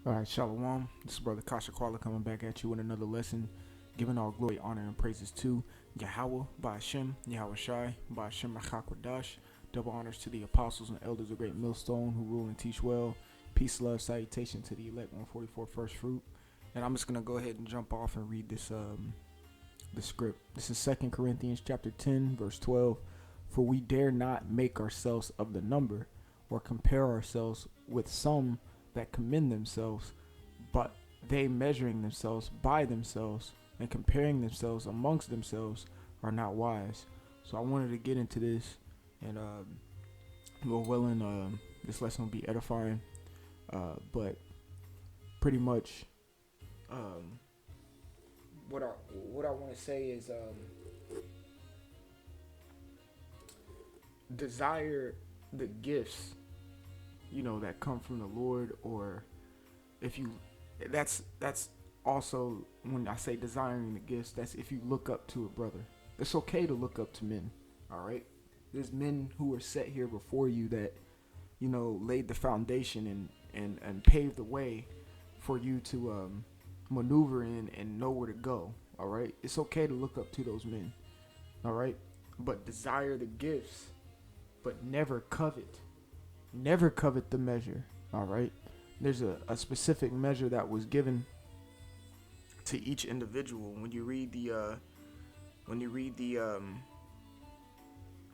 All right, Shalom. This is Brother Kasha Kwala coming back at you with another lesson, giving all glory, honor, and praises to Yahweh, by Hashem, Yahweh Shai, by Hashem Machakwadash. Double honors to the apostles and elders of Great Millstone who rule and teach well. Peace, love, salutation to the elect 144 first fruit. And I'm just going to go ahead and jump off and read this the script. This is 2 Corinthians chapter 10, verse 12. For we dare not make ourselves of the number or compare ourselves with some that commend themselves, but they measuring themselves by themselves and comparing themselves amongst themselves are not wise. So I wanted to get into this, and Lord willing, this lesson will be edifying. But pretty much, what I want to say is desire the gifts, that come from the Lord, or if you, that's also when I say desiring the gifts, that's if you look up to a brother. It's okay to look up to men, all right? There's men who are set here before you that, laid the foundation and paved the way for you to maneuver in and know where to go, all right? It's okay to look up to those men, all right? But desire the gifts, but never covet. Never covet the measure, all right? There's a specific measure that was given to each individual. When you read the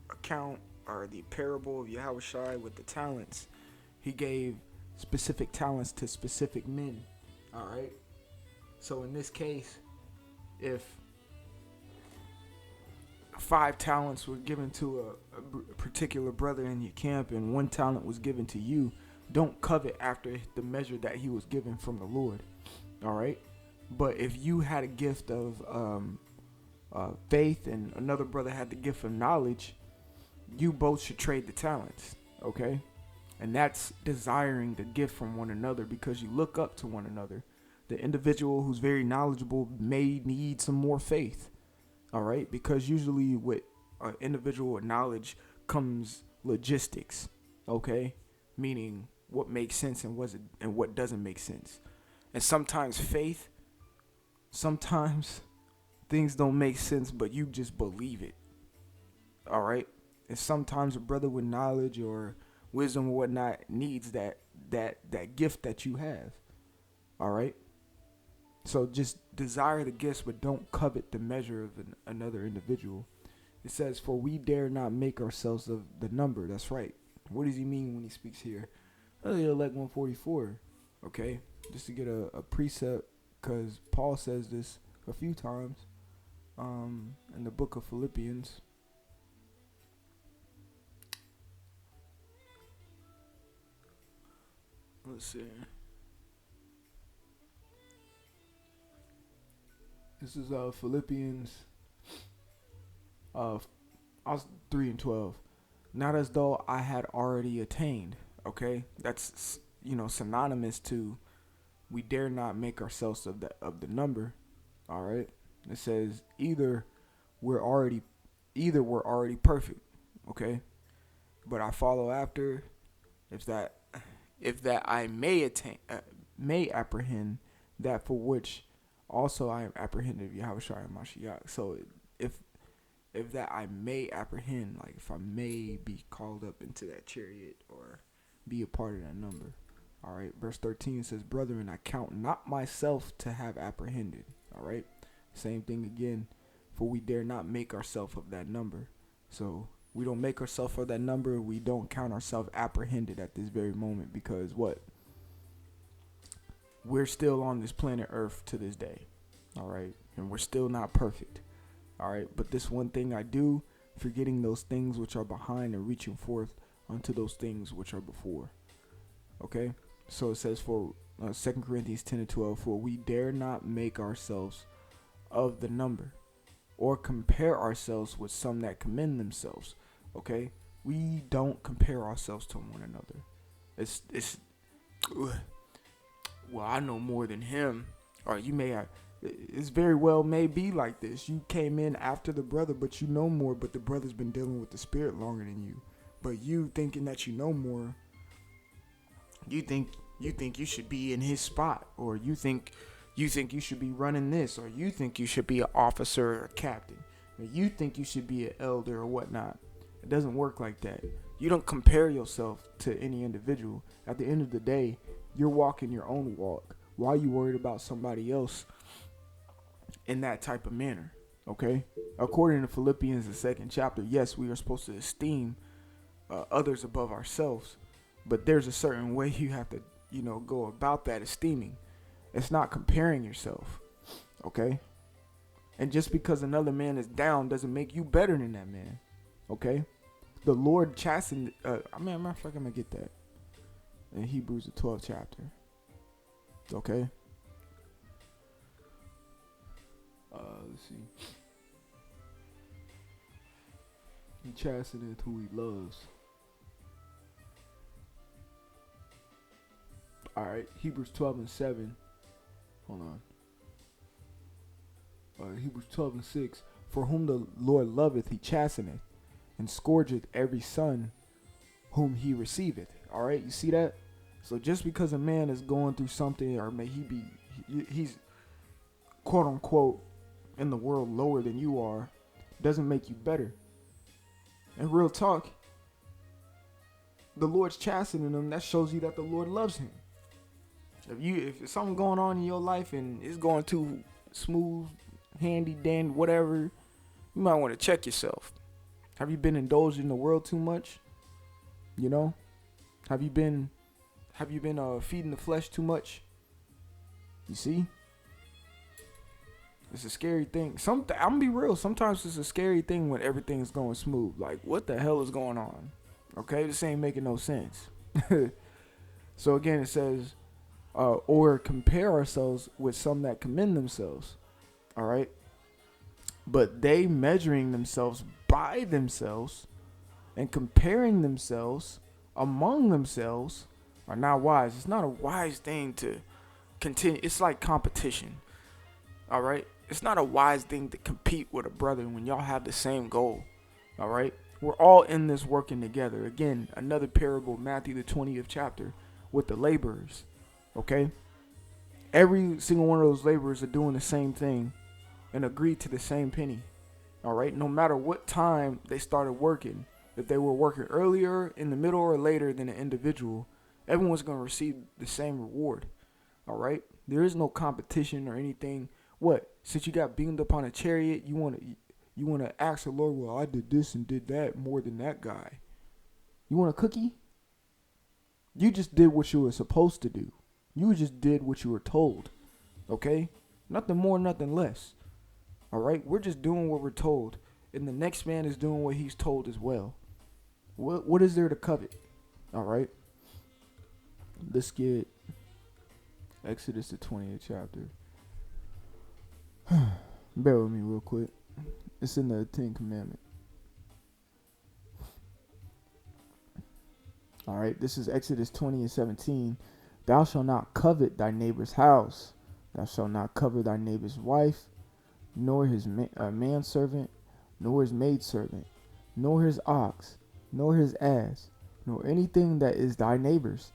account or the parable of Yahweh Shai with the talents, he gave specific talents to specific men, all right? So in this case, if 5 talents were given to a particular brother in your camp and 1 talent was given to you, don't covet after the measure that he was given from the Lord, all right? But if you had a gift of faith and another brother had the gift of knowledge, you both should trade the talents, okay? And that's desiring the gift from one another because you look up to one another. The individual who's very knowledgeable may need some more faith, all right? Because usually with an individual with knowledge comes logistics, okay? Meaning what makes sense and what doesn't make sense. And sometimes faith, sometimes things don't make sense, but you just believe it, all right? And sometimes a brother with knowledge or wisdom or whatnot needs that gift that you have, all right? So just desire the gifts, but don't covet the measure of another individual. It says, for we dare not make ourselves of the number. That's right. What does he mean when he speaks here? Elect 144, okay? Just to get a precept, because Paul says this a few times in the book of Philippians. Let's see. This is Philippians 3 and 12. Not as though I had already attained. Okay, that's synonymous to we dare not make ourselves of the number. All right, it says either we're already perfect. Okay, but I follow after if that I may attain may apprehend that for which also I am apprehended of Yahweh Shai and Mashiach. So if that I may apprehend, like if I may be called up into that chariot or be a part of that number. All right, verse 13 says, brethren, I count not myself to have apprehended. All right, same thing again, for we dare not make ourselves of that number. So we don't make ourselves of that number. We don't count ourselves apprehended at this very moment because what? We're still on this planet Earth to this day. All right, and we're still not perfect. All right, but this one thing I do, forgetting those things which are behind and reaching forth unto those things which are before. Okay, so it says for 2 Corinthians 10 and 12, for we dare not make ourselves of the number or compare ourselves with some that commend themselves. Okay, we don't compare ourselves to one another. It's well, I know more than him, or you may have. It's very well may be like this. You came in after the brother, but you know more, but the brother's been dealing with the spirit longer than you. But you thinking that you know more, you think You think you should be in his spot, or you think you should be running this, or you think you should be an officer or a captain, or you think you should be an elder or whatnot. It doesn't work like that. You don't compare yourself to any individual. At the end of the day, you're walking your own walk. Why are you worried about somebody else in that type of manner? Okay? According to Philippians, the 2nd chapter, yes, we are supposed to esteem others above ourselves, but there's a certain way you have to, go about that esteeming. It's not comparing yourself. Okay? And just because another man is down doesn't make you better than that man. Okay? The Lord chastened. Matter of fact, I'm gonna get that in Hebrews the 12th chapter. Okay. Let's see. He chasteneth who he loves. All right, Hebrews 12:7. Hold on. Hebrews 12:6. For whom the Lord loveth, he chasteneth, and scourgeth every son whom he receiveth. All right, you see that? So just because a man is going through something, or he's quote unquote in the world lower than you are, doesn't make you better. And real talk, the Lord's chastening him. That shows you that the Lord loves him. If there's something going on in your life and it's going too smooth, handy, dandy, whatever, you might want to check yourself. Have you been indulged in the world too much? Have you been feeding the flesh too much? You see? It's a scary thing. I'm gonna be real. Sometimes it's a scary thing when everything's going smooth. Like, what the hell is going on? Okay, this ain't making no sense. So again, it says, or compare ourselves with some that commend themselves. All right. But they measuring themselves by themselves and comparing themselves among themselves are not wise. It's not a wise thing to continue. It's like competition. All right. It's not a wise thing to compete with a brother when y'all have the same goal. All right. We're all in this working together. Again, another parable, Matthew the 20th chapter, with the laborers. Okay. Every single one of those laborers are doing the same thing and agreed to the same penny. All right. No matter what time they started working, if they were working earlier, in the middle, or later than an individual, everyone's going to receive the same reward. All right. There is no competition or anything. What? Since you got beamed up on a chariot, you want to ask the Lord, well, I did this and did that more than that guy. You want a cookie? You just did what you were supposed to do. You just did what you were told. Okay? Nothing more, nothing less. All right? We're just doing what we're told. And the next man is doing what he's told as well. What is there to covet? All right? Let's get Exodus the 20th chapter. Bear with me real quick. It's in the 10th commandment. All right, this is Exodus 20:17. Thou shalt not covet thy neighbor's house. Thou shalt not covet thy neighbor's wife, nor his manservant, nor his maidservant, nor his ox, nor his ass, nor anything that is thy neighbor's.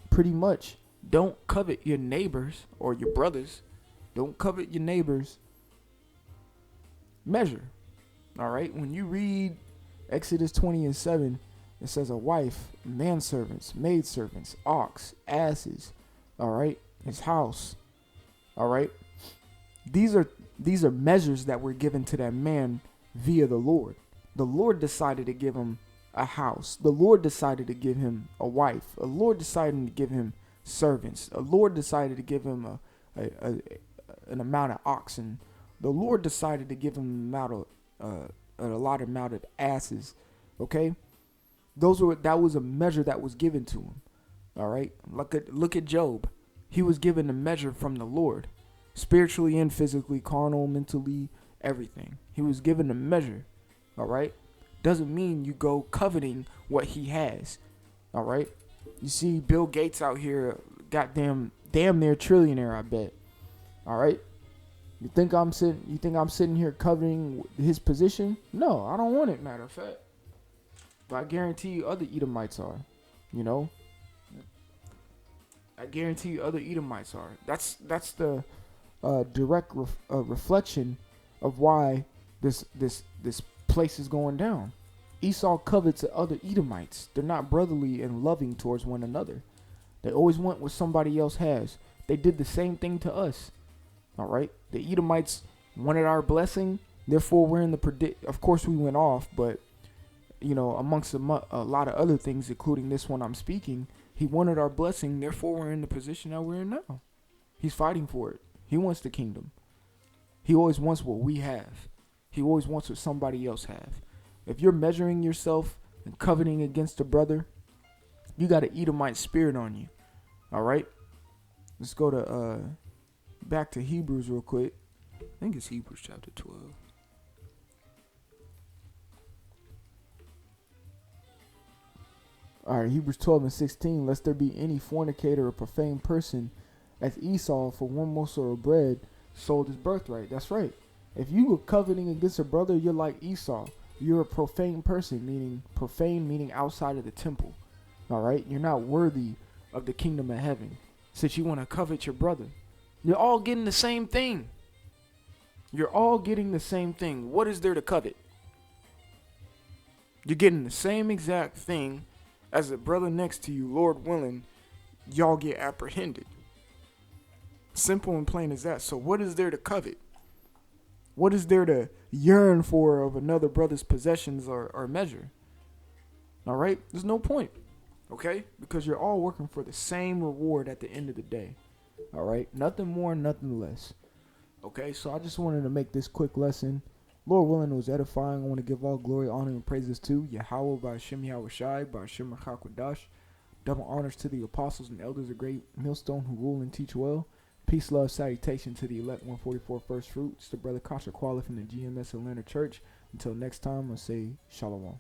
Pretty much, don't covet your neighbors or your brothers. Don't covet your neighbors. Measure. All right. When you read Exodus 20:7, it says a wife, manservants, maidservants, ox, asses. All right. His house. All right. These are measures that were given to that man via the Lord. The Lord decided to give him a house. The Lord decided to give him a wife. The Lord decided to give him servants. The Lord decided to give him an amount of oxen. The Lord decided to give him a lot amount of asses. Okay, that was a measure that was given to him. All right, look at Job. He was given a measure from the Lord, spiritually and physically, carnal, mentally, everything. He was given a measure. All right, doesn't mean you go coveting what he has. All right, you see Bill Gates out here, damn near trillionaire, I bet. All right. You think I'm sitting here coveting his position? No, I don't want it, matter of fact. But I guarantee you other Edomites are, I guarantee you other Edomites are. That's the direct reflection of why this place is going down. Esau covets the other Edomites. They're not brotherly and loving towards one another. They always want what somebody else has. They did the same thing to us. All right. The Edomites wanted our blessing. Therefore, we're in the predict. Of course, we went off, but amongst a lot of other things, including this one I'm speaking, he wanted our blessing. Therefore, we're in the position that we're in now. He's fighting for it. He wants the kingdom. He always wants what we have. He always wants what somebody else have. If you're measuring yourself and coveting against a brother, you got an Edomite spirit on you. All right. Let's go to back to Hebrews real quick. I think it's Hebrews chapter 12. All right, Hebrews 12 and 16. Lest there be any fornicator or profane person, as Esau, for one morsel of bread, sold his birthright. That's right. If you were coveting against a brother, you're like Esau. You're a profane person, meaning outside of the temple. All right? You're not worthy of the kingdom of heaven, since you want to covet your brother. You're all getting the same thing. You're all getting the same thing. What is there to covet? You're getting the same exact thing as the brother next to you, Lord willing, y'all get apprehended. Simple and plain as that. So what is there to covet? What is there to yearn for of another brother's possessions or measure? All right? There's no point. Okay? Because you're all working for the same reward at the end of the day. All right? Nothing more, nothing less. Okay? So I just wanted to make this quick lesson. Lord willing, it was edifying. I want to give all glory, honor, and praises to Yahweh by Hashem Yahweh Shai, by Hashem Hakwadash. Double honors to the apostles and elders of great millstone who rule and teach well. Peace, love, salutation to the elect 144 first fruits. The brother Kasha Qualif from the GMS Atlanta Church. Until next time, I say shalom.